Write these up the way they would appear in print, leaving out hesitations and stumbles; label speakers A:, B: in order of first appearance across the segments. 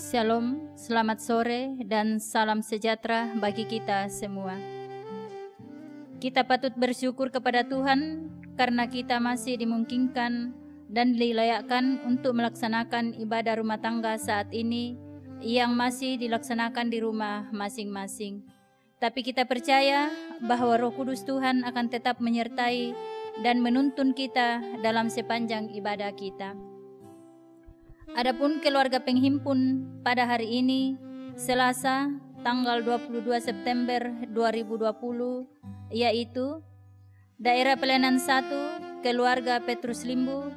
A: Shalom, selamat sore dan salam sejahtera bagi kita semua. Kita patut bersyukur kepada Tuhan karena kita masih dimungkinkan dan dilayakkan untuk melaksanakan ibadah rumah tangga saat ini yang masih dilaksanakan di rumah masing-masing. Tapi kita percaya bahwa Roh Kudus Tuhan akan tetap menyertai dan menuntun kita dalam sepanjang ibadah kita. Adapun keluarga penghimpun pada hari ini, Selasa, tanggal 22 September 2020, yaitu Daerah Pelayanan 1, Keluarga Petrus Limbu,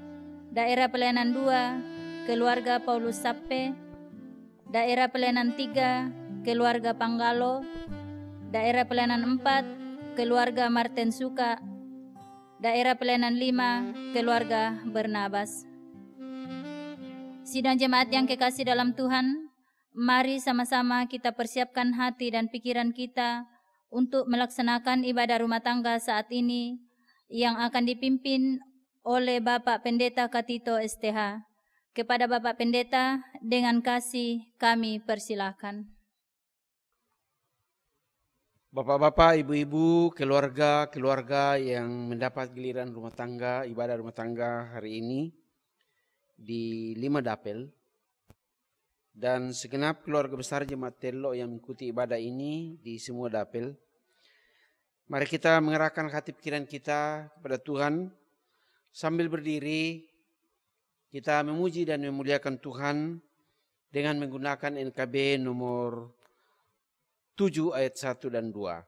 A: Daerah Pelayanan 2, Keluarga Paulus Sappe, Daerah Pelayanan 3, Keluarga Panggalo, Daerah Pelayanan 4, Keluarga Martin Suka, Daerah Pelayanan 5, Keluarga Bernabas. Sidang jemaat yang kekasih dalam Tuhan, mari sama-sama kita persiapkan hati dan pikiran kita untuk melaksanakan ibadah rumah tangga saat ini yang akan dipimpin oleh Bapak Pendeta Katito STH. Kepada Bapak Pendeta, dengan kasih kami persilahkan.
B: Bapak-bapak, ibu-ibu, keluarga yang mendapat giliran rumah tangga, ibadah rumah tangga hari ini di 5 dapel, dan segenap keluarga besar Jemaat Telok yang mengikuti ibadah ini di semua dapel. Mari kita mengerahkan hati pikiran kita kepada Tuhan. Sambil berdiri, kita memuji dan memuliakan Tuhan dengan menggunakan NKB nomor 7 ayat 1 dan 2.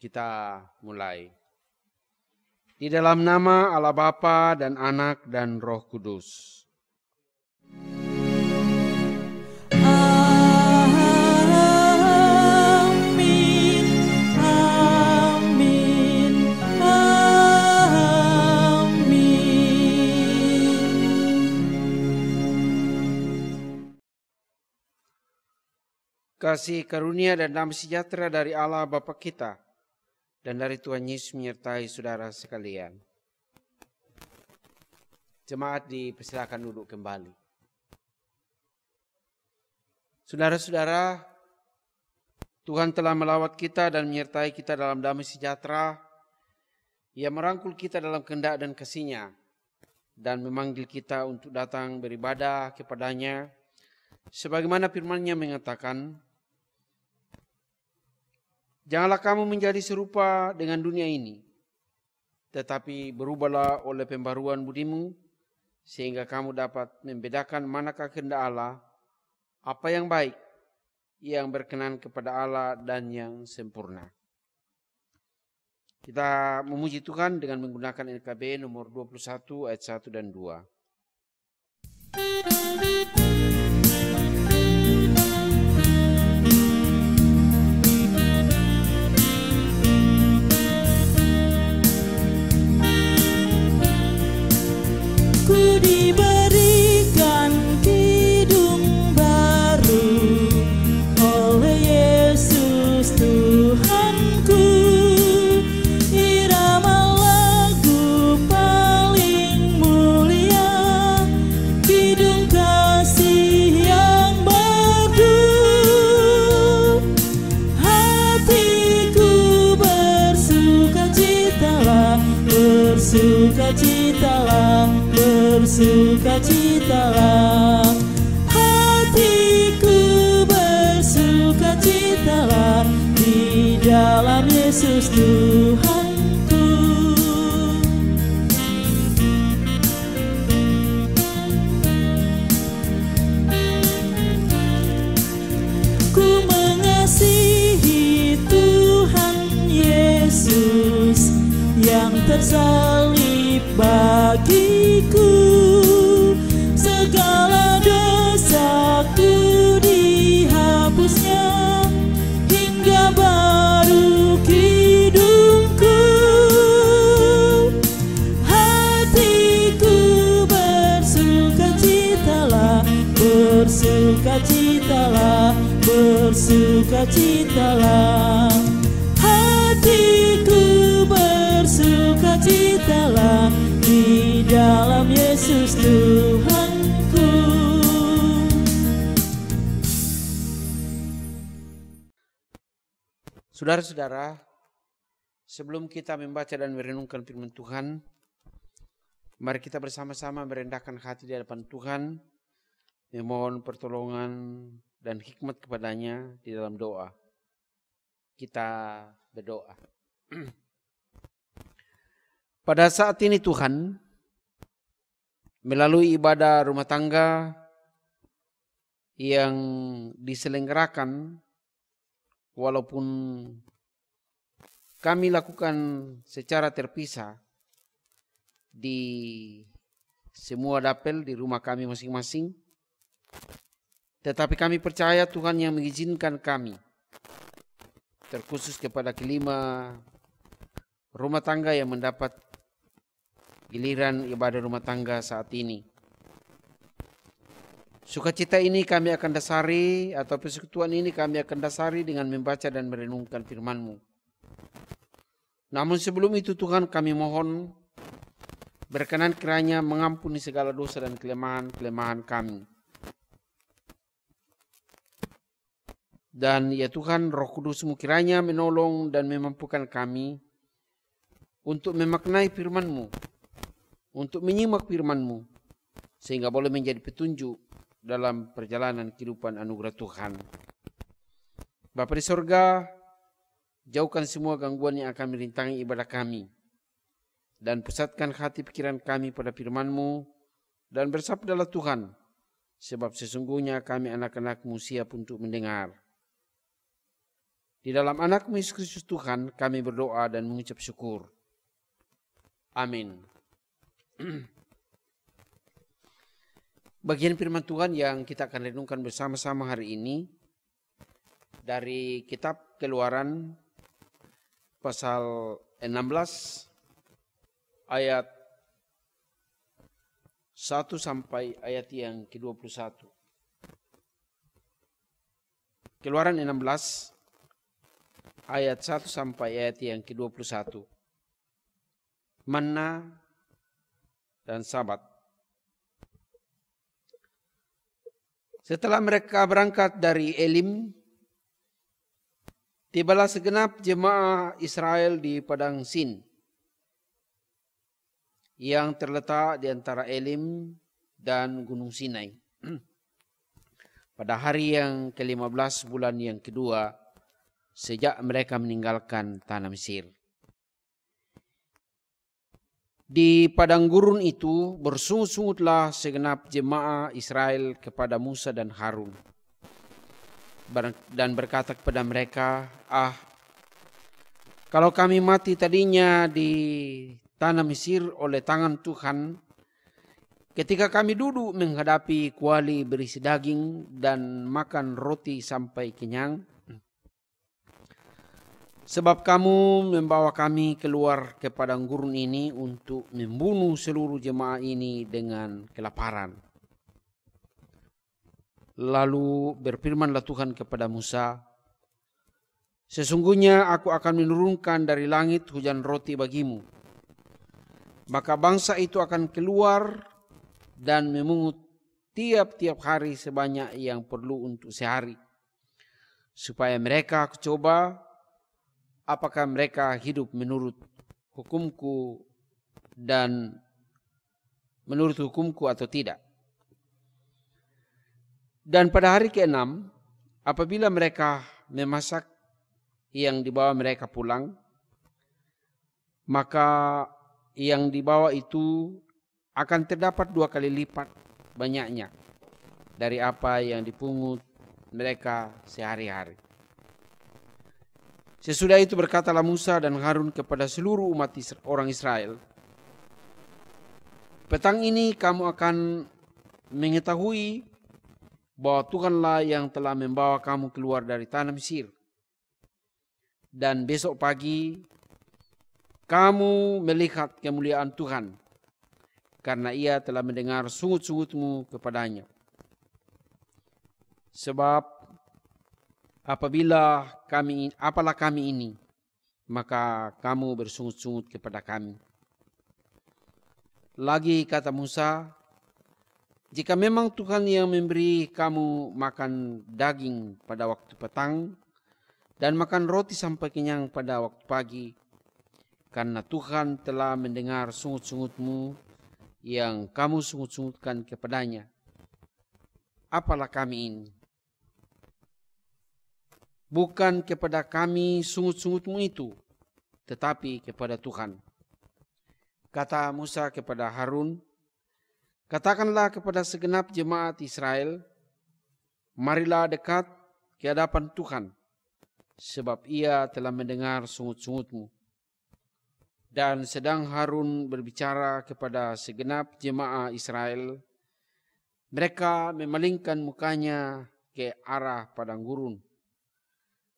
B: Kita mulai. Di dalam nama Allah Bapa dan Anak dan Roh Kudus.
C: Amin, amin, amin.
B: Kasih karunia dan damai sejahtera dari Allah Bapa kita dan dari Tuhan Yesus menyertai saudara sekalian. Jemaat dipersilakan duduk kembali. Saudara-saudara, Tuhan telah melawat kita dan menyertai kita dalam damai sejahtera. Ia merangkul kita dalam kehendak dan kasih-Nya dan memanggil kita untuk datang beribadah kepada-Nya. Sebagaimana firman-Nya mengatakan, janganlah kamu menjadi serupa dengan dunia ini, tetapi berubahlah oleh pembaruan budimu, sehingga kamu dapat membedakan manakah kehendak Allah, apa yang baik, yang berkenan kepada Allah dan yang sempurna. Kita memuji Tuhan dengan menggunakan NKB nomor 21 ayat 1 dan 2.
C: bersukacitalah, bersukacitalah. Hatiku bersukacitalah di dalam Yesus Tuhanku. Ku mengasihi Tuhan Yesus yang tersalib bagiku. Segala dosaku dihapusnya, hingga baru hidupku. Hatiku bersukacitalah, bersukacitalah, bersukacitalah. Hatiku bersukacitalah di dalam Yesus Tuhanku.
B: Saudara-saudara, sebelum kita membaca dan merenungkan firman Tuhan, mari kita bersama-sama merendahkan hati di hadapan Tuhan, memohon pertolongan dan hikmat kepadanya di dalam doa. Kita berdoa. Pada saat ini Tuhan, melalui ibadah rumah tangga yang diselenggarakan, walaupun kami lakukan secara terpisah di semua dapel di rumah kami masing-masing, tetapi kami percaya Tuhan yang mengizinkan kami, terkhusus kepada kelima rumah tangga yang mendapat giliran ibadah rumah tangga saat ini. Sukacita ini kami akan dasari, atau persekutuan ini kami akan dasari dengan membaca dan merenungkan firman-Mu. Namun sebelum itu Tuhan, kami mohon berkenan kiranya mengampuni segala dosa dan kelemahan-kelemahan kami. Dan ya Tuhan, Roh Kudus-Mu kiranya menolong dan memampukan kami untuk memaknai firman-Mu, untuk menyimak firman-Mu, sehingga boleh menjadi petunjuk dalam perjalanan kehidupan anugerah Tuhan. Bapa di sorga, jauhkan semua gangguan yang akan merintangi ibadah kami, dan pusatkan hati pikiran kami pada firman-Mu, dan bersabdalah Tuhan, sebab sesungguhnya kami anak-anak-Mu siap untuk mendengar. Di dalam anak-Mu Yesus Kristus Tuhan, kami berdoa dan mengucap syukur. Amin. Bagian firman Tuhan yang kita akan renungkan bersama-sama hari ini dari kitab Keluaran pasal 16 ayat 1 sampai ayat yang ke-21. Keluaran 16 ayat 1 sampai ayat yang ke-21. Manna dan Sabat. Setelah mereka berangkat dari Elim, tibalah segenap jemaah Israel di Padang Sin yang terletak di antara Elim dan Gunung Sinai. Pada hari yang ke-15 bulan yang kedua sejak mereka meninggalkan tanah Mesir. Di padang gurun itu bersungut-sungutlah segenap jemaah Israel kepada Musa dan Harun, dan berkata kepada mereka, kalau kami mati tadinya di tanah Mesir oleh tangan Tuhan, ketika kami duduk menghadapi kuali berisi daging dan makan roti sampai kenyang, sebab kamu membawa kami keluar ke padang gurun ini untuk membunuh seluruh jemaah ini dengan kelaparan. Lalu berfirmanlah Tuhan kepada Musa, sesungguhnya aku akan menurunkan dari langit hujan roti bagimu. Maka bangsa itu akan keluar dan memungut tiap-tiap hari sebanyak yang perlu untuk sehari, supaya mereka coba apakah mereka hidup menurut hukumku dan menurut hukumku atau tidak. Dan pada hari ke-6, apabila mereka memasak yang dibawa mereka pulang, maka yang dibawa itu akan terdapat 2 kali lipat banyaknya dari apa yang dipungut mereka sehari-hari. Sesudah itu berkatalah Musa dan Harun kepada seluruh umat orang Israel, petang ini kamu akan mengetahui bahwa Tuhanlah yang telah membawa kamu keluar dari tanah Mesir. Dan besok pagi kamu melihat kemuliaan Tuhan, karena ia telah mendengar sungut-sungutmu kepadanya. Sebab apalah kami ini, maka kamu bersungut-sungut kepada kami. Lagi kata Musa, jika memang Tuhan yang memberi kamu makan daging pada waktu petang dan makan roti sampai kenyang pada waktu pagi, karena Tuhan telah mendengar sungut-sungutmu yang kamu sungut-sungutkan kepadanya, apalah kami ini? Bukan kepada kami sungut-sungutmu itu, tetapi kepada Tuhan. Kata Musa kepada Harun, katakanlah kepada segenap jemaat Israel, marilah dekat ke hadapan Tuhan, sebab ia telah mendengar sungut-sungutmu. Dan sedang Harun berbicara kepada segenap jemaah Israel, mereka memalingkan mukanya ke arah padang gurun.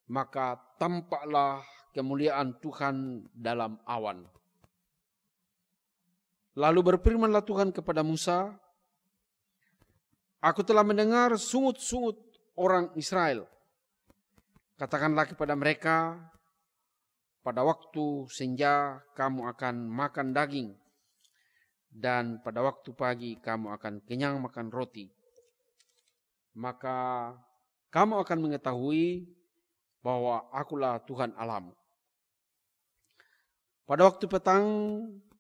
B: Maka tampaklah kemuliaan Tuhan dalam awan. Lalu berfirmanlah Tuhan kepada Musa, aku telah mendengar sungut-sungut orang Israel. Katakanlah kepada mereka, pada waktu senja kamu akan makan daging, dan pada waktu pagi kamu akan kenyang makan roti. Maka kamu akan mengetahui bahwa akulah Tuhan Allahmu. Pada waktu petang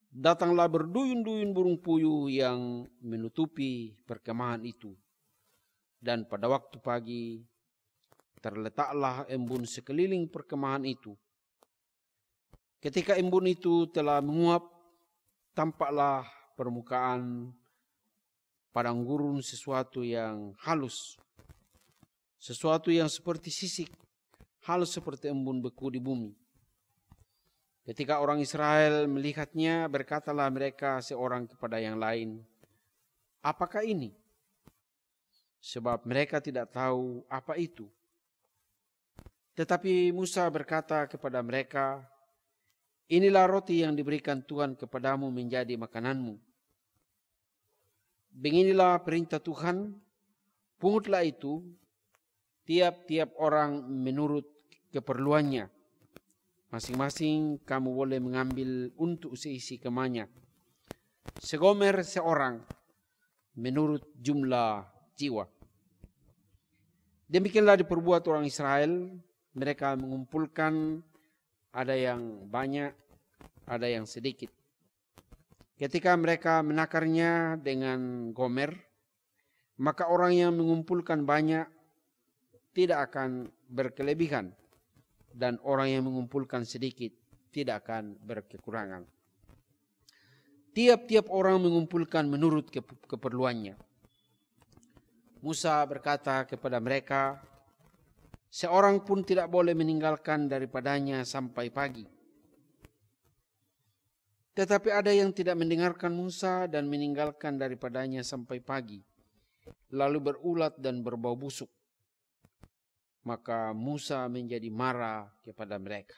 B: datanglah berduyun-duyun burung puyuh yang menutupi perkemahan itu. Dan pada waktu pagi terletaklah embun sekeliling perkemahan itu. Ketika embun itu telah menguap, tampaklah permukaan padang gurun sesuatu yang halus, sesuatu yang seperti sisik, halus seperti embun beku di bumi. Ketika orang Israel melihatnya, berkatalah mereka seorang kepada yang lain, apakah ini? Sebab mereka tidak tahu apa itu. Tetapi Musa berkata kepada mereka, inilah roti yang diberikan Tuhan kepadamu menjadi makananmu. Beginilah perintah Tuhan, pungutlah itu, tiap-tiap orang menurut keperluannya. Masing-masing kamu boleh mengambil untuk seisi kemahnya. Segomer seorang menurut jumlah jiwa. Demikianlah diperbuat orang Israel. Mereka mengumpulkan, ada yang banyak, ada yang sedikit. Ketika mereka menakarnya dengan gomer, maka orang yang mengumpulkan banyak tidak akan berkelebihan, dan orang yang mengumpulkan sedikit tidak akan berkekurangan. Tiap-tiap orang mengumpulkan menurut keperluannya. Musa berkata kepada mereka, seorang pun tidak boleh meninggalkan daripadanya sampai pagi. Tetapi ada yang tidak mendengarkan Musa dan meninggalkan daripadanya sampai pagi, lalu berulat dan berbau busuk. Maka Musa menjadi marah kepada mereka.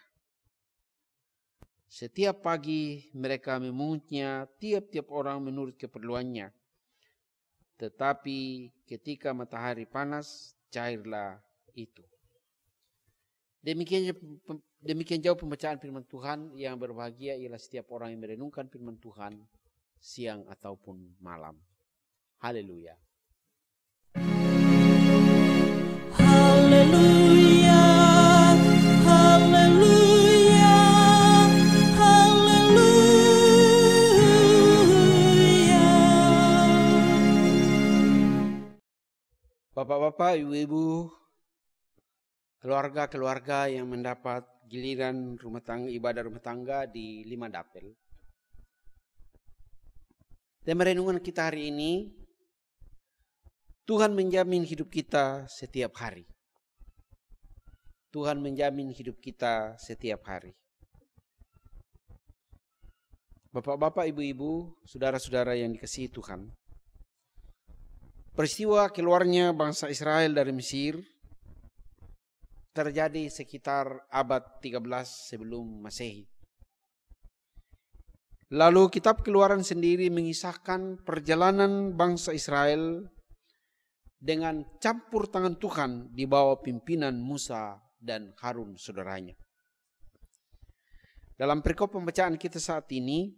B: Setiap pagi mereka memungutnya, tiap-tiap orang menurut keperluannya. Tetapi ketika matahari panas, cairlah itu. Demikian jauh pembacaan firman Tuhan. Yang berbahagia ialah setiap orang yang merenungkan firman Tuhan siang ataupun malam. Haleluya.
C: Haleluya, haleluya, haleluya.
B: Bapak-bapak, ibu-ibu, keluarga-keluarga yang mendapat giliran rumah tangga, ibadah rumah tangga di 5 dapel. Tema renungan kita hari ini, Tuhan menjamin hidup kita setiap hari. Tuhan menjamin hidup kita setiap hari. Bapak-bapak, ibu-ibu, saudara-saudara yang dikasihi Tuhan. Peristiwa keluarnya bangsa Israel dari Mesir terjadi sekitar abad 13 sebelum Masehi. Lalu kitab Keluaran sendiri mengisahkan perjalanan bangsa Israel dengan campur tangan Tuhan di bawah pimpinan Musa dan Harun saudaranya. Dalam perikop pembacaan kita saat ini,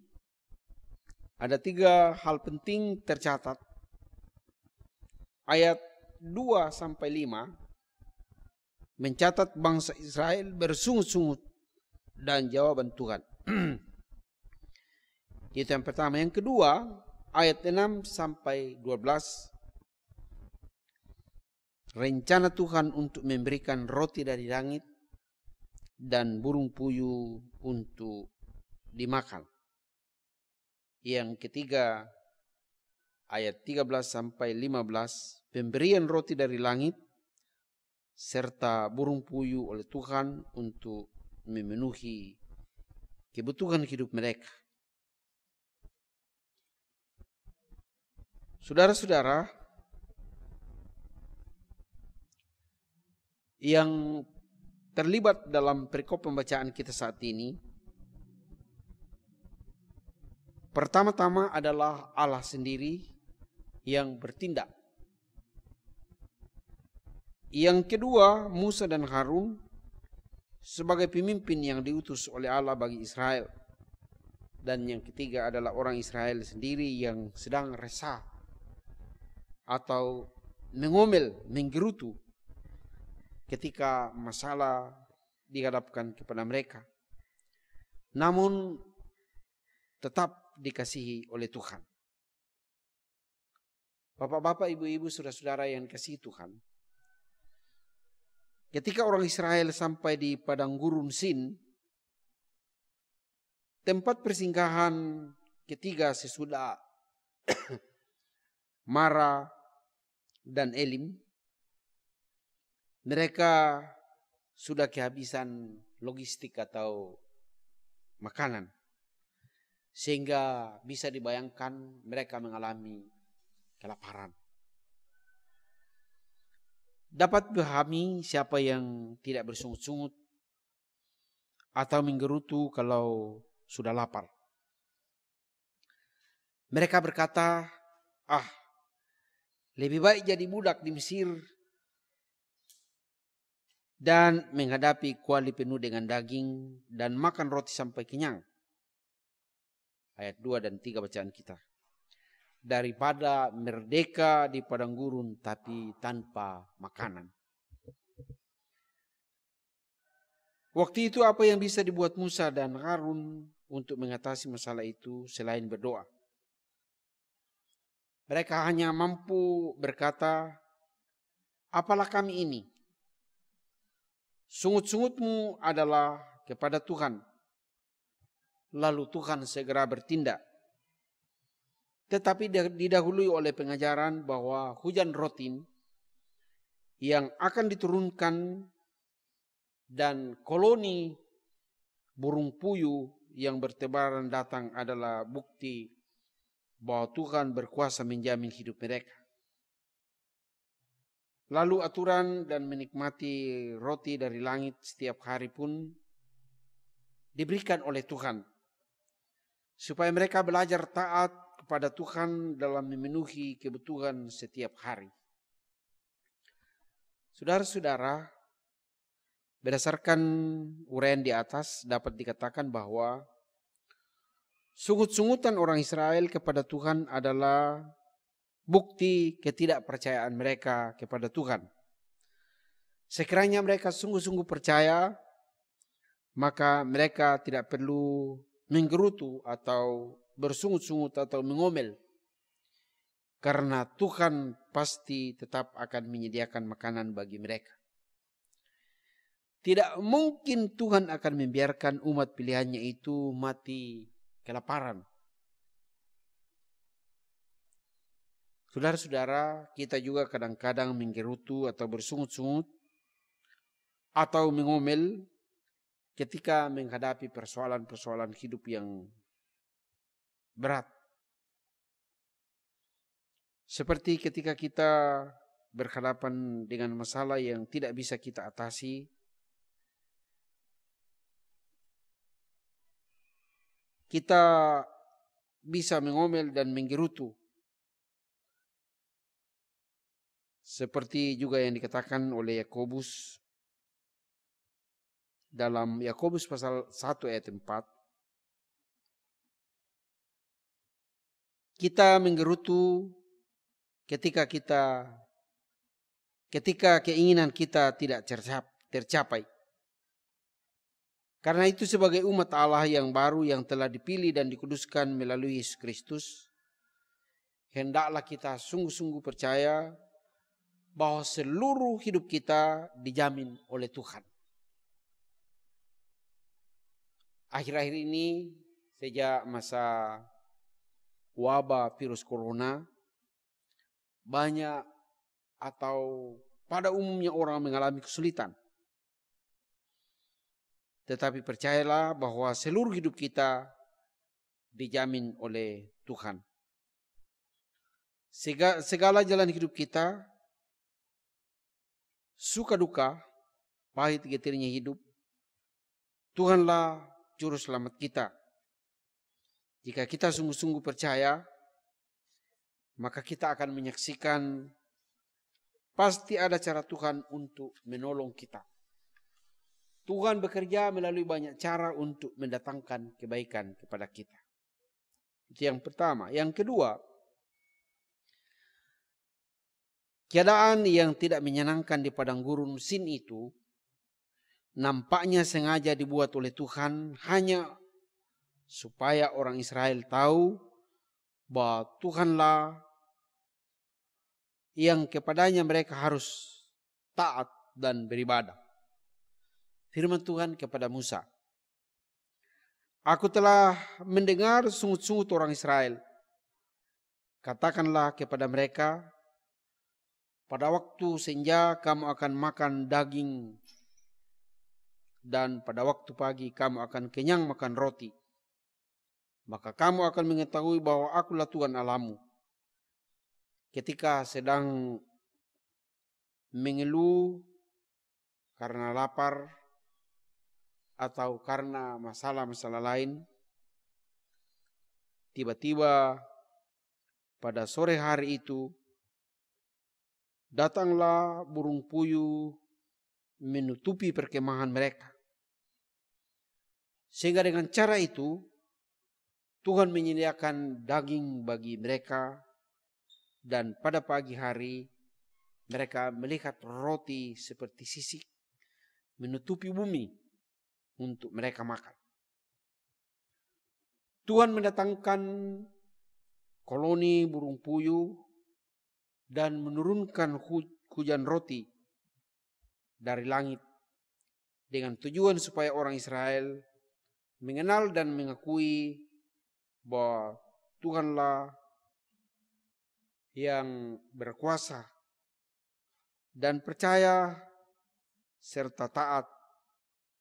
B: ada 3 hal penting tercatat. Ayat 2-5 mencatat bangsa Israel bersungut-sungut dan jawaban Tuhan. Itu yang pertama. Yang kedua, ayat 6-12, rencana Tuhan untuk memberikan roti dari langit dan burung puyuh untuk dimakan. Yang ketiga, ayat 13-15, pemberian roti dari langit serta burung puyuh oleh Tuhan untuk memenuhi kebutuhan hidup mereka. Saudara-saudara, yang terlibat dalam perikop pembacaan kita saat ini, pertama-tama adalah Allah sendiri yang bertindak. Yang kedua, Musa dan Harun sebagai pemimpin yang diutus oleh Allah bagi Israel. Dan yang ketiga adalah orang Israel sendiri yang sedang resah atau mengomel, menggerutu ketika masalah dihadapkan kepada mereka. Namun tetap dikasihi oleh Tuhan. Bapak-bapak, ibu-ibu, saudara-saudara yang dikasihi Tuhan, ketika orang Israel sampai di padang gurun Sin, tempat persinggahan ketiga sesudah Mara dan Elim, mereka sudah kehabisan logistik atau makanan. Sehingga bisa dibayangkan mereka mengalami kelaparan. Dapat dipahami siapa yang tidak bersungut-sungut atau menggerutu kalau sudah lapar. Mereka berkata, lebih baik jadi budak di Mesir dan menghadapi kuali penuh dengan daging dan makan roti sampai kenyang. Ayat 2 dan 3 bacaan kita. Daripada merdeka di padang gurun tapi tanpa makanan. Waktu itu apa yang bisa dibuat Musa dan Harun untuk mengatasi masalah itu selain berdoa? Mereka hanya mampu berkata, apalah kami ini? Sungut-sungutmu adalah kepada Tuhan. Lalu Tuhan segera bertindak. Tetapi didahului oleh pengajaran bahwa hujan rotin yang akan diturunkan dan koloni burung puyuh yang bertebaran datang adalah bukti bahwa Tuhan berkuasa menjamin hidup mereka. Lalu aturan dan menikmati roti dari langit setiap hari pun diberikan oleh Tuhan, supaya mereka belajar taat kepada Tuhan dalam memenuhi kebutuhan setiap hari. Saudara-saudara, berdasarkan uraian di atas dapat dikatakan bahwa sungut-sungutan orang Israel kepada Tuhan adalah bukti ketidakpercayaan mereka kepada Tuhan. Sekiranya mereka sungguh-sungguh percaya, maka mereka tidak perlu menggerutu atau bersungut-sungut atau mengomel karena Tuhan pasti tetap akan menyediakan makanan bagi mereka. Tidak mungkin Tuhan akan membiarkan umat pilihannya itu mati kelaparan. Saudara-saudara, kita juga kadang-kadang menggerutu atau bersungut-sungut atau mengomel ketika menghadapi persoalan-persoalan hidup yang berat. Seperti ketika kita berhadapan dengan masalah yang tidak bisa kita atasi, kita bisa mengomel dan menggerutu. Seperti juga yang dikatakan oleh Yakobus dalam Yakobus pasal 1 ayat 4. Kita menggerutu ketika keinginan kita tidak tercapai. Karena itu sebagai umat Allah yang baru yang telah dipilih dan dikuduskan melalui Yesus Kristus, hendaklah kita sungguh-sungguh percaya bahwa seluruh hidup kita dijamin oleh Tuhan. Akhir-akhir ini sejak masa wabah virus corona, banyak atau pada umumnya orang mengalami kesulitan. Tetapi percayalah bahwa seluruh hidup kita dijamin oleh Tuhan. Segala jalan hidup kita, suka duka, pahit getirnya hidup, Tuhanlah juru selamat kita. Jika kita sungguh-sungguh percaya, maka kita akan menyaksikan pasti ada cara Tuhan untuk menolong kita. Tuhan bekerja melalui banyak cara untuk mendatangkan kebaikan kepada kita. Itu yang pertama. Yang kedua, keadaan yang tidak menyenangkan di padang gurun Sin itu nampaknya sengaja dibuat oleh Tuhan hanya supaya orang Israel tahu bahwa Tuhanlah yang kepadanya mereka harus taat dan beribadah. Firman Tuhan kepada Musa, "Aku telah mendengar sungut-sungut orang Israel. Katakanlah kepada mereka, pada waktu senja kamu akan makan daging, dan pada waktu pagi kamu akan kenyang makan roti. Maka kamu akan mengetahui bahwa akulah Tuhan Allahmu. Ketika sedang mengeluh karena lapar atau karena masalah-masalah lain, tiba-tiba pada sore hari itu datanglah burung puyuh menutupi perkemahan mereka. Sehingga dengan cara itu Tuhan menyediakan daging bagi mereka, dan pada pagi hari mereka melihat roti seperti sisik menutupi bumi untuk mereka makan. Tuhan mendatangkan koloni burung puyuh dan menurunkan hujan roti dari langit dengan tujuan supaya orang Israel mengenal dan mengakui bahwa Tuhanlah yang berkuasa dan percaya serta taat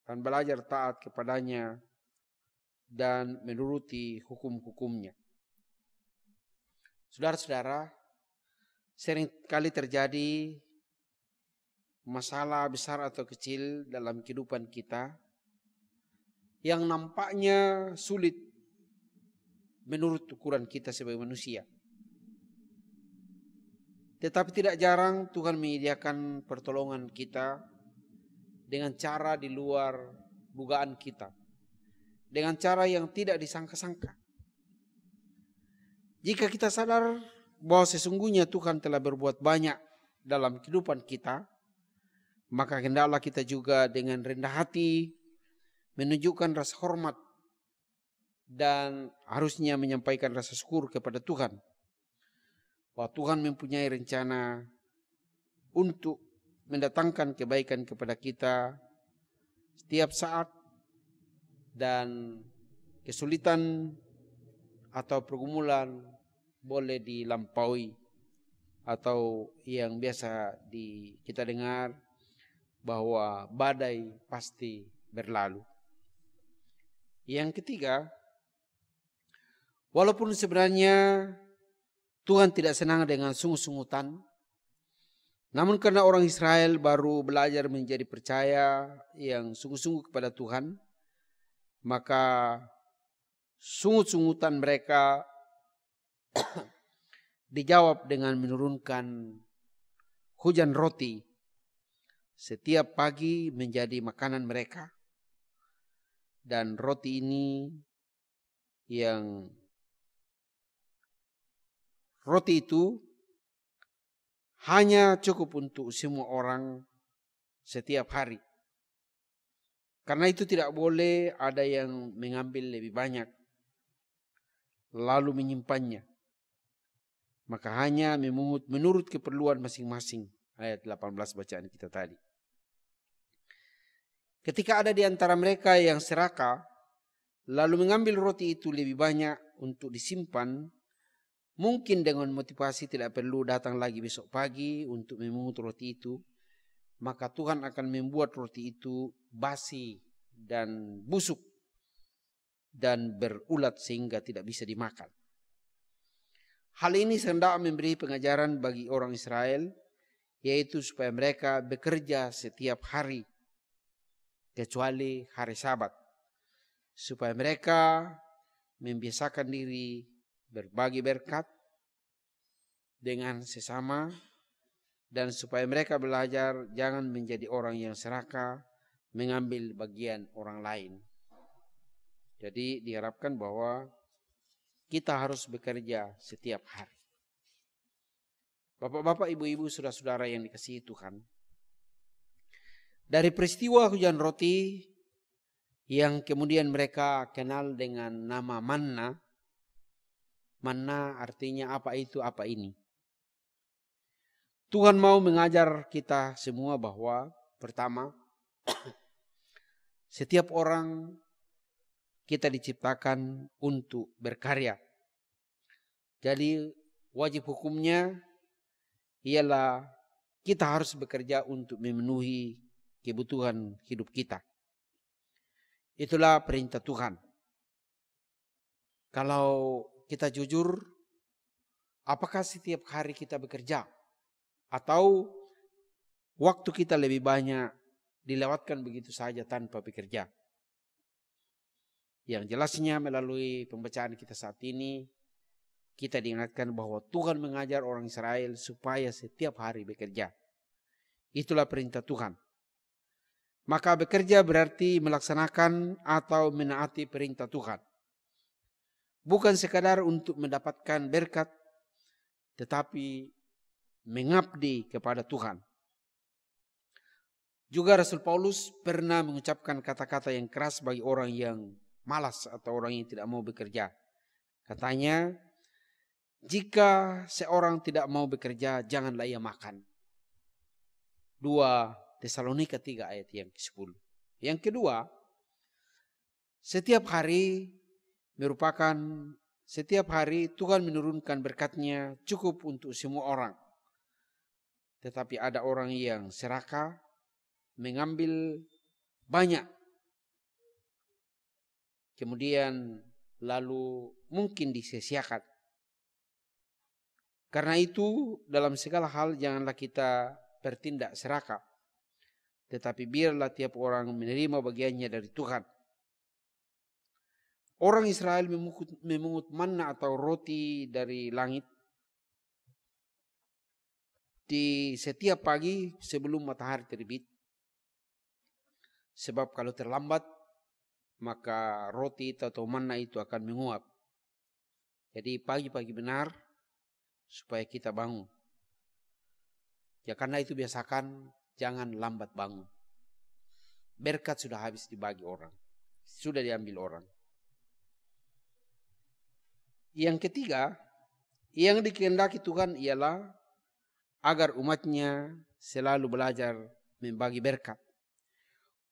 B: dan belajar taat kepadanya dan menuruti hukum-hukumnya. Saudara-saudara, sering kali terjadi masalah besar atau kecil dalam kehidupan kita yang nampaknya sulit menurut ukuran kita sebagai manusia. Tetapi tidak jarang Tuhan menyediakan pertolongan kita dengan cara di luar dugaan kita, dengan cara yang tidak disangka-sangka. Jika kita sadar bahwa sesungguhnya Tuhan telah berbuat banyak dalam kehidupan kita, maka hendaklah kita juga dengan rendah hati menunjukkan rasa hormat dan harusnya menyampaikan rasa syukur kepada Tuhan. bahwa Tuhan mempunyai rencana untuk mendatangkan kebaikan kepada kita setiap saat, dan kesulitan atau pergumulan boleh dilampaui, atau yang biasa kita dengar bahwa badai pasti berlalu. Yang ketiga, walaupun sebenarnya Tuhan tidak senang dengan sungut-sungutan, namun karena orang Israel baru belajar menjadi percaya yang sungguh-sungguh kepada Tuhan, maka sungut-sungutan mereka dijawab dengan menurunkan hujan roti setiap pagi menjadi makanan mereka. Dan roti ini roti itu hanya cukup untuk semua orang setiap hari. Karena itu tidak boleh ada yang mengambil lebih banyak lalu menyimpannya. Maka hanya memungut menurut keperluan masing-masing. Ayat 18 bacaan kita tadi. Ketika ada di antara mereka yang serakah, lalu mengambil roti itu lebih banyak untuk disimpan, mungkin dengan motivasi tidak perlu datang lagi besok pagi untuk memungut roti itu, maka Tuhan akan membuat roti itu basi dan busuk dan berulat sehingga tidak bisa dimakan. Hal ini hendak memberi pengajaran bagi orang Israel, yaitu supaya mereka bekerja setiap hari, kecuali hari Sabat, supaya mereka membiasakan diri berbagi berkat dengan sesama, dan supaya mereka belajar jangan menjadi orang yang serakah mengambil bagian orang lain. Jadi diharapkan bahwa kita harus bekerja setiap hari. Bapak-bapak, ibu-ibu, saudara-saudara yang dikasihi Tuhan, dari peristiwa hujan roti yang kemudian mereka kenal dengan nama manna. Manna artinya apa itu, apa ini. Tuhan mau mengajar kita semua bahwa pertama, setiap orang kita diciptakan untuk berkarya. Jadi wajib hukumnya ialah kita harus bekerja untuk memenuhi kebutuhan hidup kita. Itulah perintah Tuhan. Kalau kita jujur, apakah setiap hari kita bekerja? Atau waktu kita lebih banyak dilewatkan begitu saja tanpa bekerja? Yang jelasnya melalui pembacaan kita saat ini, kita diingatkan bahwa Tuhan mengajar orang Israel supaya setiap hari bekerja. Itulah perintah Tuhan. Maka bekerja berarti melaksanakan atau menaati perintah Tuhan. Bukan sekadar untuk mendapatkan berkat, tetapi mengabdi kepada Tuhan. Juga Rasul Paulus pernah mengucapkan kata-kata yang keras bagi orang yang malas atau orang yang tidak mau bekerja. Katanya, jika seorang tidak mau bekerja, janganlah ia makan. 2 Tesalonika 3 ayat yang ke-10. Yang kedua, setiap hari Tuhan menurunkan berkat-Nya cukup untuk semua orang. Tetapi ada orang yang serakah, mengambil banyak, kemudian lalu mungkin disia-siakan. Karena itu dalam segala hal janganlah kita bertindak serakah, tetapi biarlah tiap orang menerima bagiannya dari Tuhan. Orang Israel memungut manna atau roti dari langit di setiap pagi sebelum matahari terbit. Sebab kalau terlambat, maka roti atau manna itu akan menguap. Jadi pagi-pagi benar supaya kita bangun. Ya karena itu biasakan jangan lambat bangun. Berkat sudah habis dibagi orang, sudah diambil orang. Yang ketiga, yang dikehendaki Tuhan ialah agar umatnya selalu belajar membagi berkat.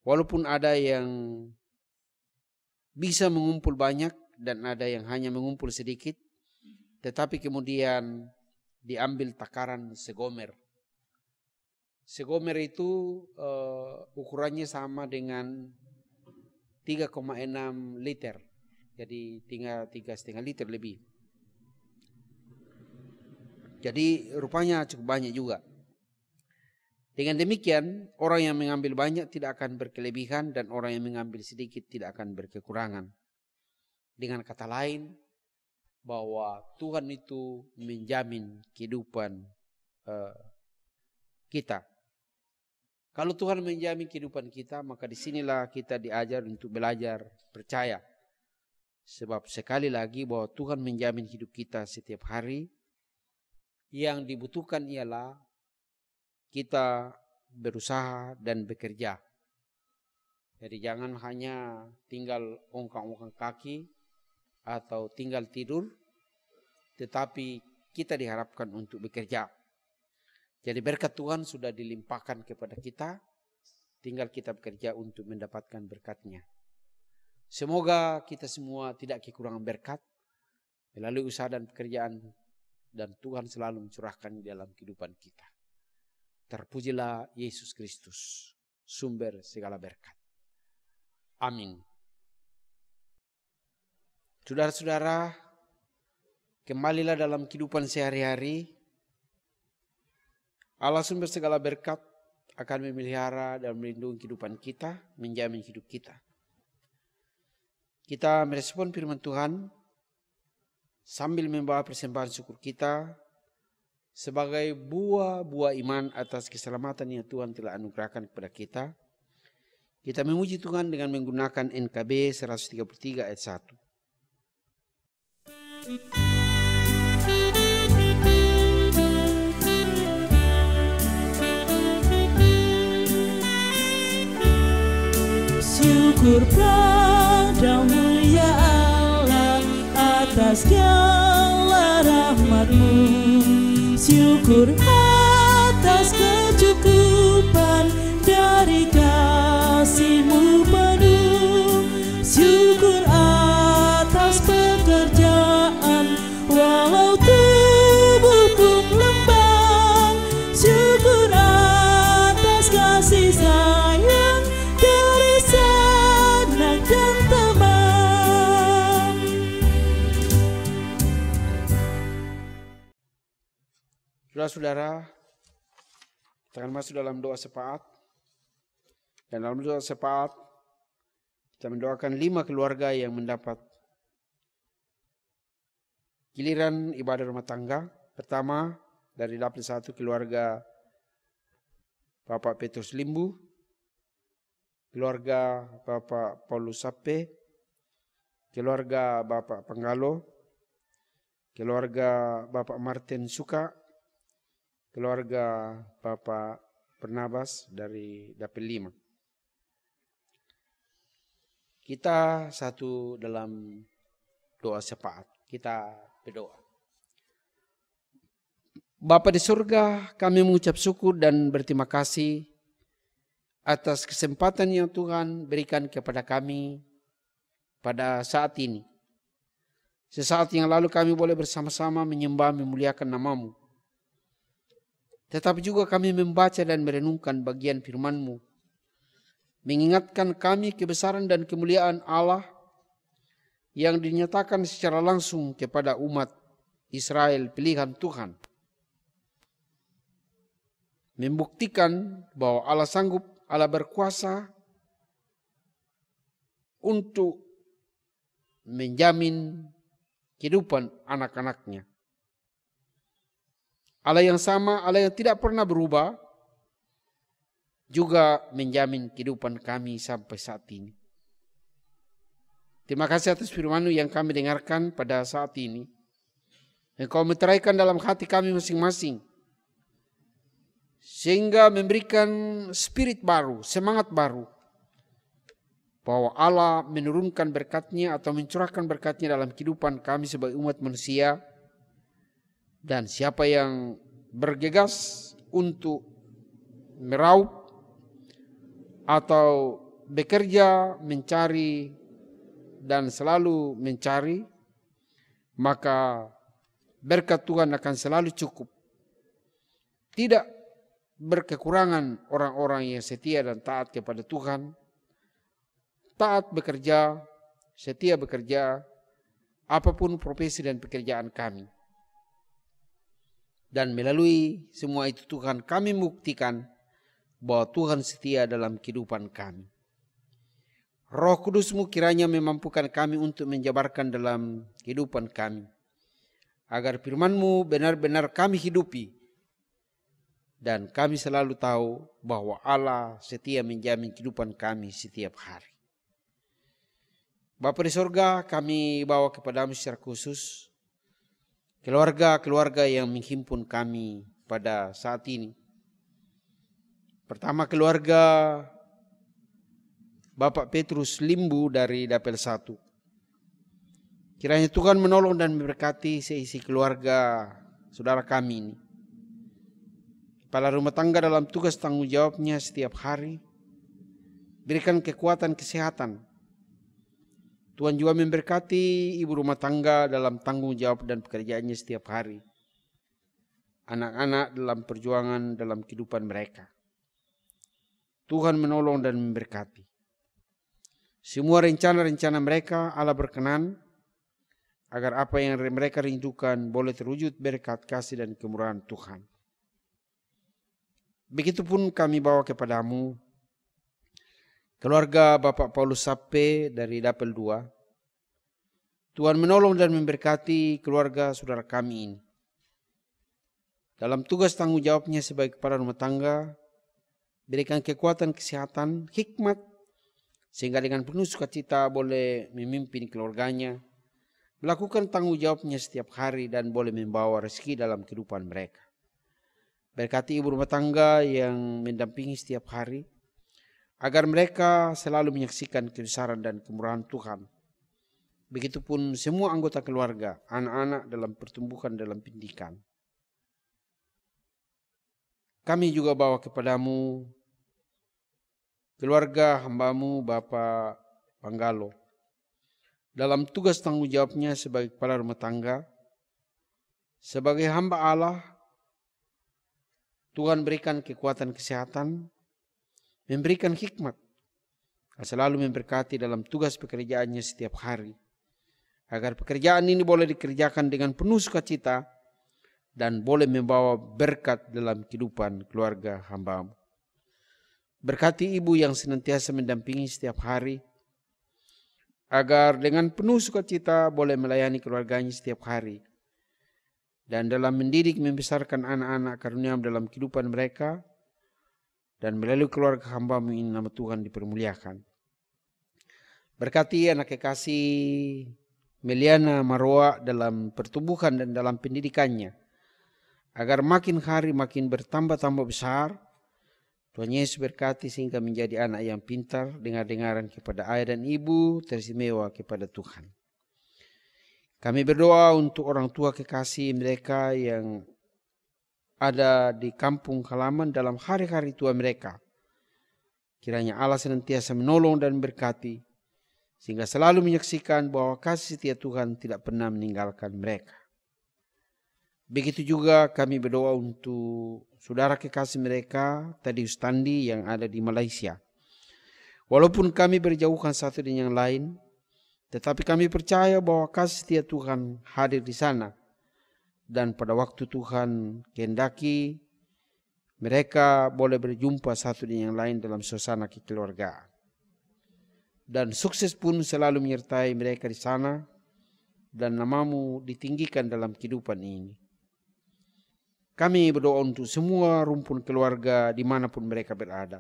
B: Walaupun ada yang bisa mengumpul banyak dan ada yang hanya mengumpul sedikit, tetapi kemudian diambil takaran segomer. Segomer itu ukurannya sama dengan 3,6 liter. Jadi 3,5 liter lebih. Jadi rupanya cukup banyak juga. Dengan demikian, orang yang mengambil banyak tidak akan berkelebihan dan orang yang mengambil sedikit tidak akan berkekurangan. Dengan kata lain, bahwa Tuhan itu menjamin kehidupan kita. Kalau Tuhan menjamin kehidupan kita, maka disinilah kita diajar untuk belajar percaya. Sebab sekali lagi bahwa Tuhan menjamin hidup kita setiap hari. Yang dibutuhkan ialah kita berusaha dan bekerja. Jadi jangan hanya tinggal ongkang-ongkang kaki atau tinggal tidur, tetapi kita diharapkan untuk bekerja. Jadi berkat Tuhan sudah dilimpahkan kepada kita, tinggal kita bekerja untuk mendapatkan berkat-Nya. Semoga kita semua tidak kekurangan berkat melalui usaha dan pekerjaan, dan Tuhan selalu mencurahkan dalam kehidupan kita. Terpujilah Yesus Kristus, sumber segala berkat. Amin. Saudara-saudara, kembalilah dalam kehidupan sehari-hari. Allah sumber segala berkat akan memelihara dan melindungi kehidupan kita, menjamin hidup kita. Kita merespon firman Tuhan sambil membawa persembahan syukur kita sebagai buah-buah iman atas keselamatan yang Tuhan telah anugerahkan kepada kita. Kita memuji Tuhan dengan menggunakan NKB 133 ayat 1.
C: Syukur padamu ya Allah atas segala rahmat-Mu. Syukur atas kecukupan dari kasih-Mu penuh. Syukur atas pekerjaan walau tubuhku lembang. Syukur atas kasih sayang dari sanak dan teman.
B: Saudara-saudara, kita akan masuk dalam doa syafaat. Dan dalam doa syafaat, kita mendoakan 5 keluarga yang mendapat giliran ibadah rumah tangga. Pertama, dari dapil 1 keluarga Bapak Petrus Limbu, keluarga Bapak Paulus Sape, keluarga Bapak Penggalo, keluarga Bapak Martin Suka, keluarga Bapak Bernabas dari dapil 5. Kita satu dalam doa syafaat. Kita berdoa. Bapa di surga, kami mengucap syukur dan berterima kasih atas kesempatan yang Tuhan berikan kepada kami pada saat ini. Sesaat yang lalu kami boleh bersama-sama menyembah memuliakan nama-Mu. Tetapi juga kami membaca dan merenungkan bagian firman-Mu, mengingatkan kami kebesaran dan kemuliaan Allah yang dinyatakan secara langsung kepada umat Israel pilihan Tuhan. Membuktikan bahwa Allah sanggup, Allah berkuasa untuk menjamin kehidupan anak-anaknya. Allah yang sama, Allah yang tidak pernah berubah, juga menjamin kehidupan kami sampai saat ini. Terima kasih atas firman-Mu yang kami dengarkan pada saat ini. Engkau meteraikan dalam hati kami masing-masing, sehingga memberikan spirit baru, semangat baru, bahwa Allah menurunkan berkat-Nya atau mencurahkan berkat-Nya dalam kehidupan kami sebagai umat manusia, Dan siapa yang bergegas untuk meraup atau bekerja, mencari, dan selalu mencari, maka berkat Tuhan akan selalu cukup. Tidak berkekurangan orang-orang yang setia dan taat kepada Tuhan. Taat bekerja, setia bekerja, apapun profesi dan pekerjaan kami. Dan melalui semua itu Tuhan, kami buktikan bahwa Tuhan setia dalam kehidupan kami. Roh Kudus-Mu kiranya memampukan kami untuk menjabarkan dalam kehidupan kami, agar firman-Mu benar-benar kami hidupi, dan kami selalu tahu bahwa Allah setia menjamin kehidupan kami setiap hari. Bapa di sorga, kami bawa kepada-Mu secara khusus keluarga-keluarga yang menghimpun kami pada saat ini. Pertama, keluarga Bapak Petrus Limbu dari Dapel 1. Kiranya Tuhan menolong dan memberkati seisi keluarga saudara kami ini. Kepala rumah tangga dalam tugas tanggung jawabnya setiap hari. Berikan kekuatan kesehatan. Tuhan juga memberkati ibu rumah tangga dalam tanggung jawab dan pekerjaannya setiap hari. Anak-anak dalam perjuangan dalam kehidupan mereka. Tuhan menolong dan memberkati. Semua rencana-rencana mereka Allah berkenan, agar apa yang mereka rindukan boleh terwujud berkat kasih dan kemurahan Tuhan. Begitupun kami bawa kepada-Mu keluarga Bapak Paulus Sape dari Dapel 2. Tuhan menolong dan memberkati keluarga saudara kami ini. Dalam tugas tanggung jawabnya sebagai kepala rumah tangga, berikan kekuatan kesehatan, hikmat, sehingga dengan penuh sukacita boleh memimpin keluarganya, melakukan tanggung jawabnya setiap hari dan boleh membawa rezeki dalam kehidupan mereka. Berkati ibu rumah tangga yang mendampingi setiap hari, agar mereka selalu menyaksikan kebesaran dan kemurahan Tuhan. Begitupun semua anggota keluarga, anak-anak dalam pertumbuhan dalam pendidikan. Kami juga bawa kepada-Mu keluarga hamba-Mu Bapak Panggalo. Dalam tugas tanggung jawabnya sebagai kepala rumah tangga, sebagai hamba Allah, Tuhan berikan kekuatan kesehatan, memberikan hikmat, selalu memberkati dalam tugas pekerjaannya setiap hari, agar pekerjaan ini boleh dikerjakan dengan penuh sukacita dan boleh membawa berkat dalam kehidupan keluarga hamba-Mu. Berkati ibu yang senantiasa mendampingi setiap hari, agar dengan penuh sukacita boleh melayani keluarganya setiap hari, dan dalam mendidik membesarkan anak-anak karunia dalam kehidupan mereka, dan melalui keluarga hamba-Mu ini nama Tuhan dipermuliakan. Berkati anak kekasih Meliana Marwa dalam pertumbuhan dan dalam pendidikannya, agar makin hari makin bertambah-tambah besar. Tuhan Yesus berkati sehingga menjadi anak yang pintar, dengar-dengaran kepada ayah dan ibu, teristimewa kepada Tuhan. Kami berdoa untuk orang tua kekasih mereka yang ada di kampung halaman dalam hari-hari tua mereka. Kiranya Allah senantiasa menolong dan berkati, sehingga selalu menyaksikan bahwa kasih setia Tuhan tidak pernah meninggalkan mereka. Begitu juga kami berdoa untuk saudara kekasih mereka, Tadius Tandi yang ada di Malaysia. Walaupun kami berjauhan satu dengan yang lain, tetapi kami percaya bahwa kasih setia Tuhan hadir di sana. Dan pada waktu Tuhan kehendaki, mereka boleh berjumpa satu dengan yang lain dalam suasana kekeluargaan. Dan sukses pun selalu menyertai mereka di sana, dan nama-Mu ditinggikan dalam kehidupan ini. Kami berdoa untuk semua rumpun keluarga dimanapun mereka berada.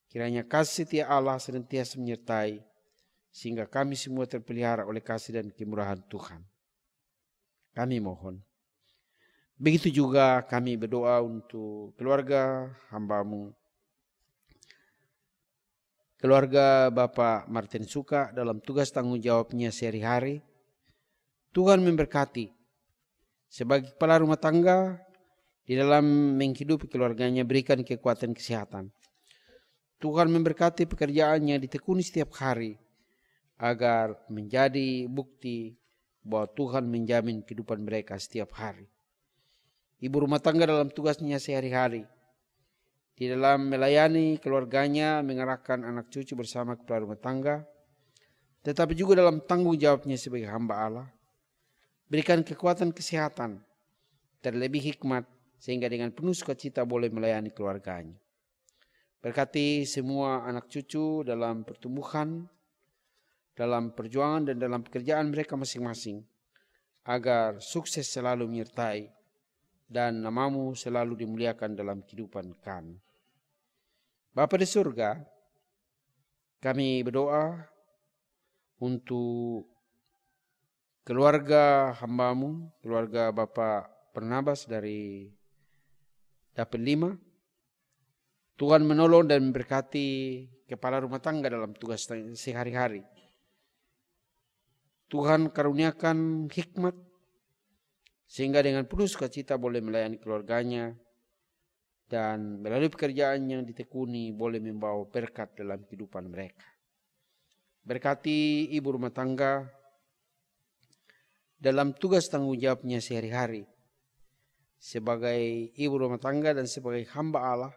B: Kiranya kasih setia Allah senantiasa menyertai, sehingga kami semua terpelihara oleh kasih dan kemurahan Tuhan. Kami mohon. Begitu juga kami berdoa untuk keluarga hamba-Mu, keluarga Bapak Martin Suka dalam tugas tanggung jawabnya sehari-hari. Tuhan memberkati, Sebagai kepala rumah tangga, di dalam menghidupi keluarganya, berikan kekuatan kesehatan. Tuhan memberkati pekerjaannya, ditekuni setiap hari, agar menjadi bukti bahwa Tuhan menjamin kehidupan mereka setiap hari. Ibu rumah tangga dalam tugasnya sehari-hari, di dalam melayani keluarganya, mengarahkan anak cucu bersama kepala rumah tangga, tetapi juga dalam tanggung jawabnya sebagai hamba Allah, berikan kekuatan kesehatan, terlebih hikmat, sehingga dengan penuh sukacita boleh melayani keluarganya. Berkati semua anak cucu dalam pertumbuhan, dalam perjuangan dan dalam pekerjaan mereka masing-masing, agar sukses selalu menyertai dan namamu selalu dimuliakan dalam kehidupan kami. Bapa di surga, kami berdoa untuk keluarga hambamu, keluarga Bapak Barnabas dari Dapil 5. Tuhan menolong dan memberkati kepala rumah tangga dalam tugas sehari-hari. Tuhan karuniakan hikmat, sehingga dengan penuh sukacita boleh melayani keluarganya, dan melalui pekerjaan yang ditekuni boleh membawa berkat dalam kehidupan mereka. Berkati ibu rumah tangga dalam tugas tanggung jawabnya sehari-hari, sebagai ibu rumah tangga dan sebagai hamba Allah.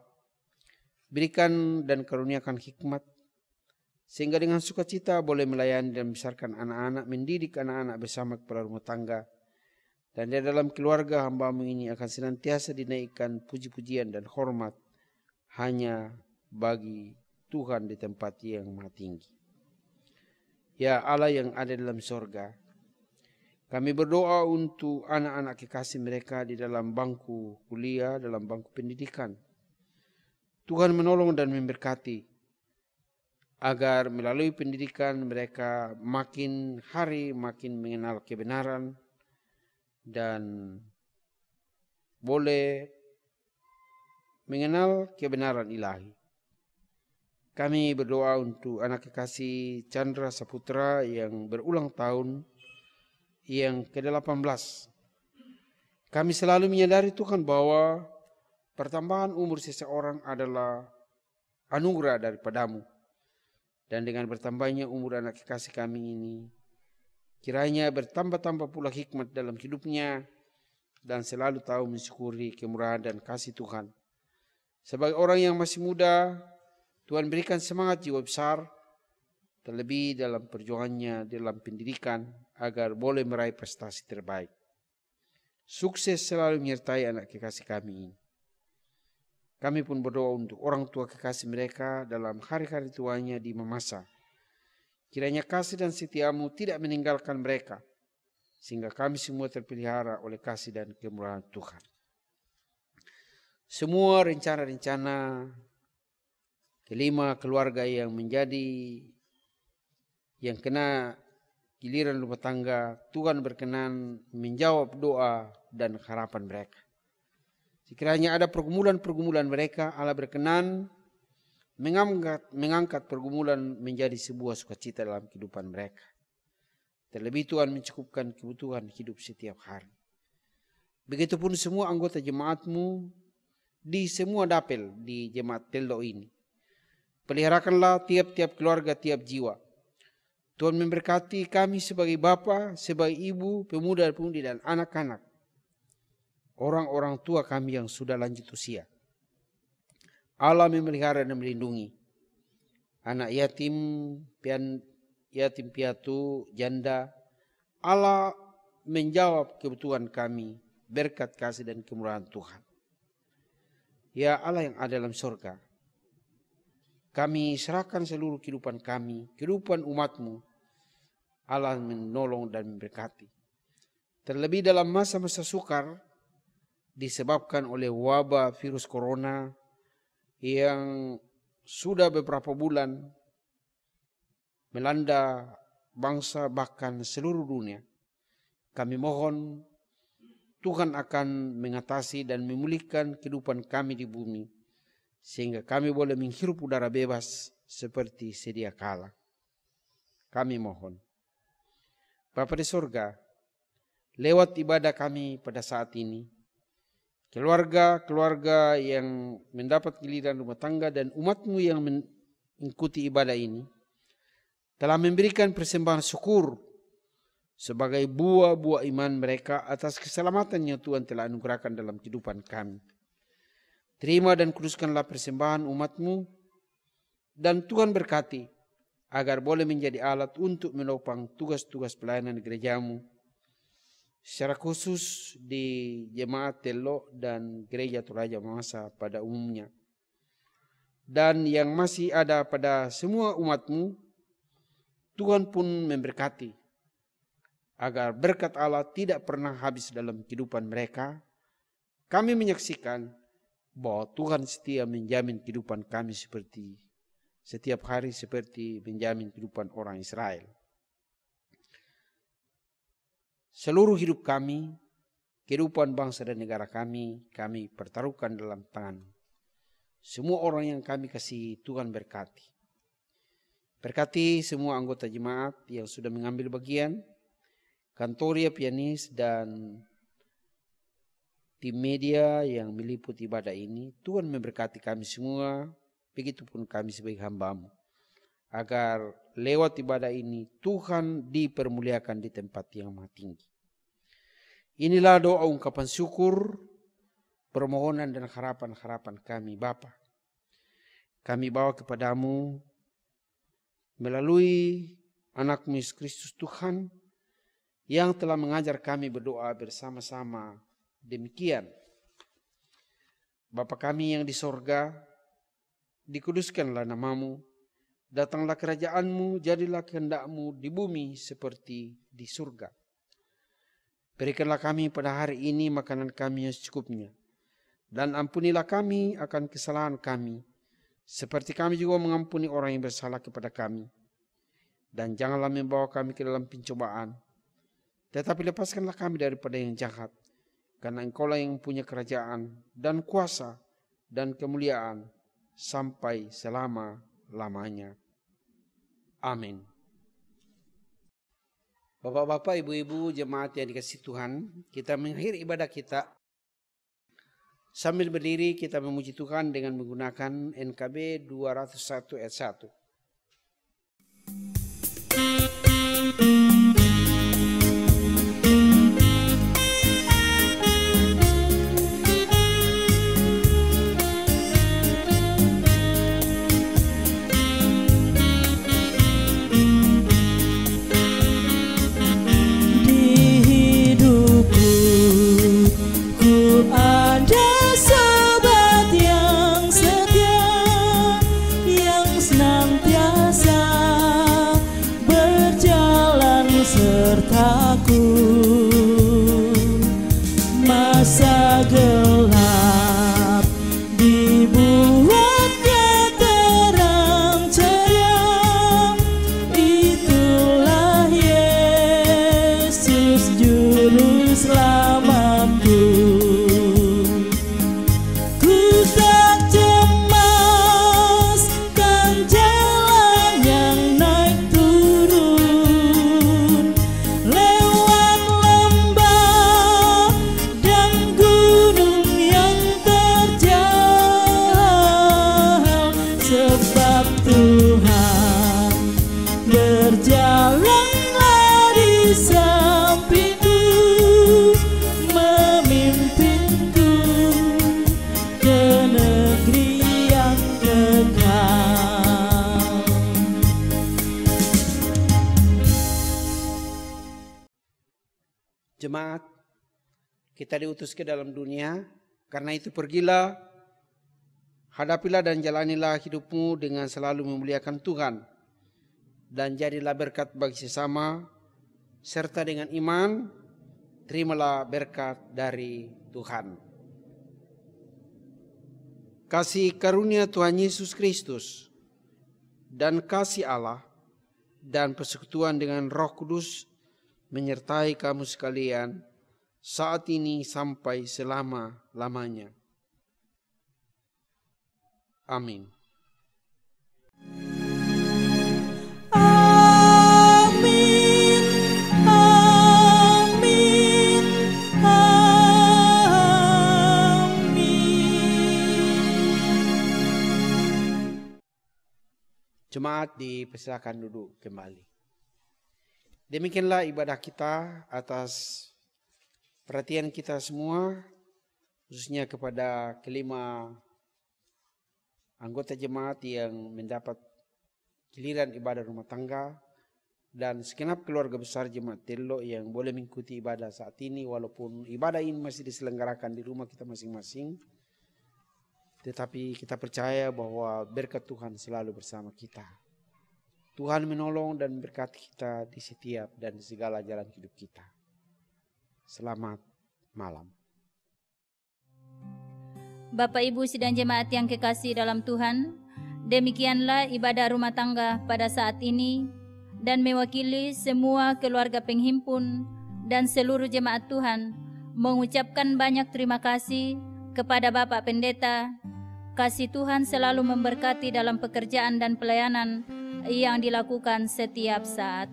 B: Berikan dan karuniakan hikmat, sehingga dengan sukacita boleh melayani dan membesarkan anak-anak, mendidik anak-anak bersama kepala rumah tangga. Dan di dalam keluarga hambamu ini akan senantiasa dinaikkan puji-pujian dan hormat hanya bagi Tuhan di tempat yang maha tinggi. Ya Allah yang ada dalam sorga, kami berdoa untuk anak-anak kekasih mereka di dalam bangku kuliah, dalam bangku pendidikan. Tuhan menolong dan memberkati, agar melalui pendidikan mereka makin hari makin mengenal kebenaran dan boleh mengenal kebenaran ilahi. Kami berdoa untuk anak kekasih Chandra Saputra yang berulang tahun yang ke-18. Kami selalu menyadari Tuhan bahwa pertambahan umur seseorang adalah anugerah daripadamu. Dan dengan bertambahnya umur anak kekasih kami ini, kiranya bertambah-tambah pula hikmat dalam hidupnya, dan selalu tahu mensyukuri kemurahan dan kasih Tuhan. Sebagai orang yang masih muda, Tuhan berikan semangat jiwa besar, terlebih dalam perjuangannya dalam pendidikan, agar boleh meraih prestasi terbaik. Sukses selalu menyertai anak kekasih kami ini. Kami pun berdoa untuk orang tua kekasih mereka dalam hari-hari tuanya di masa. Kiranya kasih dan setiamu tidak meninggalkan mereka, sehingga kami semua terpelihara oleh kasih dan kemurahan Tuhan. Semua rencana-rencana kelima keluarga yang kena giliran rumah tangga, Tuhan berkenan menjawab doa dan harapan mereka. Sekiranya ada pergumulan-pergumulan mereka, Allah berkenan mengangkat pergumulan menjadi sebuah sukacita dalam kehidupan mereka. Terlebih Tuhan mencukupkan kebutuhan hidup setiap hari. Begitupun semua anggota jemaatmu di semua dapil di jemaat Peldo ini. Peliharakanlah tiap-tiap keluarga, tiap jiwa. Tuhan memberkati kami sebagai bapa, sebagai ibu, pemuda-pemudi dan anak-anak. Orang-orang tua kami yang sudah lanjut usia. Allah memelihara dan melindungi anak yatim, piatu, janda. Allah menjawab kebutuhan kami berkat kasih dan kemurahan Tuhan. Ya Allah yang ada dalam surga, kami serahkan seluruh kehidupan kami, kehidupan umatmu. Allah menolong dan memberkati. Terlebih dalam masa-masa sukar, disebabkan oleh wabah virus corona yang sudah beberapa bulan melanda bangsa bahkan seluruh dunia. Kami mohon Tuhan akan mengatasi dan memulihkan kehidupan kami di bumi, sehingga kami boleh menghirup udara bebas seperti sedia kala. Kami mohon, Bapa di surga, lewat ibadah kami pada saat ini. Keluarga-keluarga yang mendapat giliran rumah tangga dan umat-Mu yang mengikuti ibadah ini telah memberikan persembahan syukur sebagai buah-buah iman mereka atas keselamatan yang Tuhan telah anugerahkan dalam kehidupan kami. Terima dan kuduskanlah persembahan umat-Mu, dan Tuhan berkati agar boleh menjadi alat untuk menopang tugas-tugas pelayanan gereja-Mu, secara khusus di Jemaat Telo dan Gereja Toraja Mamasa pada umumnya. Dan yang masih ada pada semua umat-Mu, Tuhan pun memberkati agar berkat Allah tidak pernah habis dalam kehidupan mereka. Kami menyaksikan bahwa Tuhan setia menjamin kehidupan kami seperti setiap hari seperti menjamin kehidupan orang Israel. Seluruh hidup kami, kehidupan bangsa dan negara kami pertaruhkan dalam tangan. Semua orang yang kami kasih, Tuhan berkati. Berkati semua anggota jemaat yang sudah mengambil bagian, Kantoria Pianis dan tim media yang meliput ibadah ini. Tuhan memberkati kami semua, begitupun kami sebagai hamba-Mu, agar lewat ibadah ini Tuhan dipermuliakan di tempat yang maha tinggi. Inilah doa ungkapan syukur, permohonan dan harapan-harapan kami Bapa. Kami bawa kepadamu melalui anak-Mu Yesus Kristus Tuhan yang telah mengajar kami berdoa bersama-sama demikian. Bapa kami yang di sorga, dikuduskanlah nama-Mu, datanglah kerajaan-Mu, jadilah kehendak-Mu di bumi seperti di surga. Berikanlah kami pada hari ini makanan kami yang secukupnya, dan ampunilah kami akan kesalahan kami, seperti kami juga mengampuni orang yang bersalah kepada kami. Dan janganlah membawa kami ke dalam pencobaan, tetapi lepaskanlah kami daripada yang jahat, karena Engkau-lah yang punya kerajaan dan kuasa dan kemuliaan sampai selama-lamanya. Amin. Bapak-bapak, ibu-ibu, jemaat yang dikasihi Tuhan, kita mengakhiri ibadah kita. Sambil berdiri kita memuji Tuhan dengan menggunakan NKB 201 ayat 1.
C: Masa gelap dibuatnya terang ceria, itulah Yesus juru selamatku. Ku tak cemas kan jalan yang naik turun, lewat lembah dan gunung yang terjal, sebab Tuhan berjalanlah di sampingku, memimpinku ke negeri yang kekal.
B: Jemaat, kita diutus ke dalam dunia, karena itu pergilah, hadapilah dan jalanilah hidupmu dengan selalu memuliakan Tuhan, dan jadilah berkat bagi sesama, serta dengan iman, terimalah berkat dari Tuhan. Kasih karunia Tuhan Yesus Kristus, dan kasih Allah, dan persekutuan dengan Roh Kudus, menyertai kamu sekalian, saat ini sampai selama-lamanya. Amin.
C: Amin, amin.
B: Jemaat dipersilakan duduk kembali. Demikianlah ibadah kita atas perhatian kita semua, khususnya kepada kelima anggota jemaat yang mendapat giliran ibadah rumah tangga dan segenap keluarga besar jemaat Telok yang boleh mengikuti ibadah saat ini, walaupun ibadah ini masih diselenggarakan di rumah kita masing-masing. Tetapi kita percaya bahwa berkat Tuhan selalu bersama kita. Tuhan menolong dan berkati kita di setiap dan di segala jalan hidup kita. Selamat malam.
A: Bapak Ibu sidang jemaat yang kekasih dalam Tuhan, demikianlah ibadah rumah tangga pada saat ini dan mewakili semua keluarga penghimpun dan seluruh jemaat Tuhan mengucapkan banyak terima kasih kepada Bapak Pendeta. Kasih Tuhan selalu memberkati dalam pekerjaan dan pelayanan yang dilakukan setiap saat.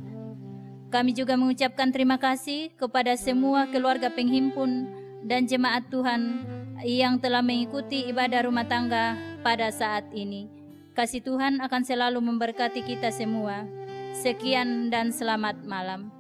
A: Kami juga mengucapkan terima kasih kepada semua keluarga penghimpun dan jemaat Tuhan yang telah mengikuti ibadah rumah tangga pada saat ini. Kasih Tuhan akan selalu memberkati kita semua. Sekian dan selamat malam.